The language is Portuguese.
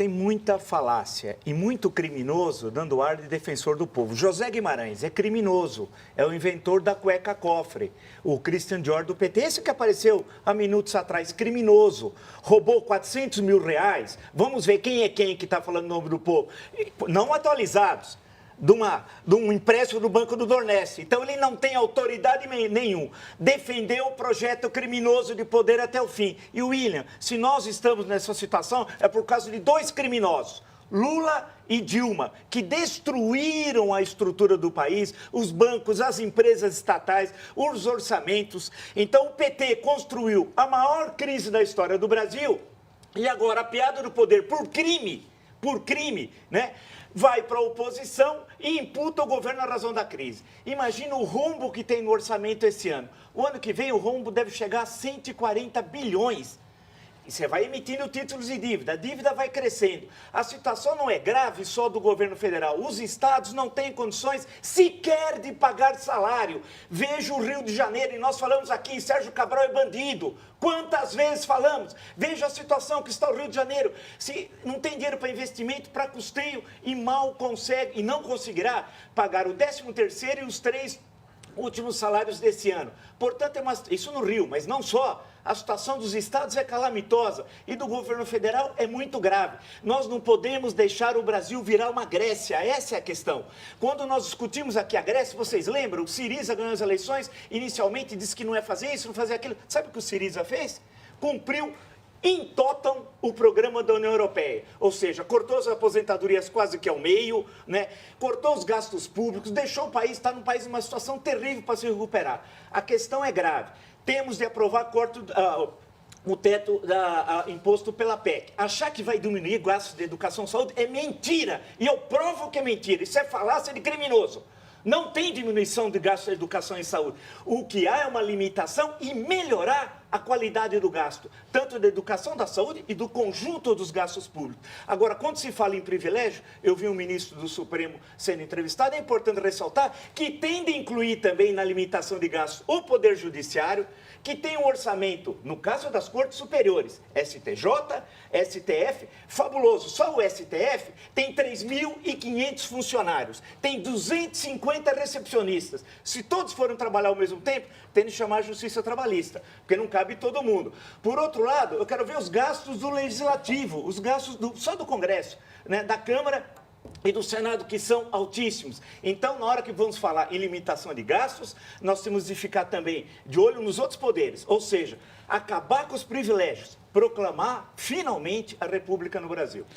tem muita falácia e muito criminoso dando ar de defensor do povo. José Guimarães é criminoso, é o inventor da cueca cofre. O Christian Dior do PT, esse que apareceu há minutos atrás, criminoso, roubou 400 mil reais. Vamos ver quem é quem que está falando o nome do povo. Não atualizados. De um empréstimo do Banco do Nordeste. Então, ele não tem autoridade nenhuma. Defendeu o projeto criminoso de poder até o fim. E, William, se nós estamos nessa situação, é por causa de dois criminosos, Lula e Dilma, que destruíram a estrutura do país, os bancos, as empresas estatais, os orçamentos. Então, o PT construiu a maior crise da história do Brasil e agora a piada do poder por crime, né? Vai para a oposição e imputa o governo à razão da crise. Imagina o rombo que tem no orçamento esse ano. O ano que vem o rombo deve chegar a 140 bilhões. E você vai emitindo títulos de dívida, a dívida vai crescendo. A situação não é grave só do governo federal. Os estados não têm condições sequer de pagar salário. Veja o Rio de Janeiro, e nós falamos aqui, Sérgio Cabral é bandido. Quantas vezes falamos? Veja a situação que está o Rio de Janeiro. Se não tem dinheiro para investimento, para custeio, e mal consegue, e não conseguirá pagar o 13º e os 3 últimos salários desse ano. Portanto, isso no Rio, mas não só. A situação dos estados é calamitosa e do governo federal é muito grave. Nós não podemos deixar o Brasil virar uma Grécia, essa é a questão. Quando nós discutimos aqui a Grécia, vocês lembram? O Syriza ganhou as eleições, inicialmente disse que não ia fazer isso, não fazer aquilo. Sabe o que o Syriza fez? Cumpriu em total o programa da União Europeia, ou seja, cortou as aposentadorias quase que ao meio, né? Cortou os gastos públicos, deixou o país, está num país numa situação terrível para se recuperar. A questão é grave. Temos de aprovar o teto imposto pela PEC. Achar que vai diminuir gastos de educação e saúde é mentira. E eu provo que é mentira. Isso é falácia de criminoso. Não tem diminuição de gastos de educação e saúde. O que há é uma limitação e melhorar a qualidade do gasto, tanto da educação, da saúde e do conjunto dos gastos públicos. Agora, quando se fala em privilégio, eu vi um ministro do Supremo sendo entrevistado, é importante ressaltar que tem de incluir também na limitação de gastos o Poder Judiciário, que tem um orçamento, no caso das Cortes Superiores, STJ, STF, fabuloso. Só o STF tem 3.500 funcionários, tem 250 recepcionistas. Se todos forem trabalhar ao mesmo tempo, tem de chamar a Justiça Trabalhista, porque não cabe todo mundo. Por outro lado, eu quero ver os gastos do Legislativo, os gastos só do Congresso, né, da Câmara e do Senado, que são altíssimos. Então, na hora que vamos falar em limitação de gastos, nós temos de ficar também de olho nos outros poderes, ou seja, acabar com os privilégios, proclamar finalmente a República no Brasil.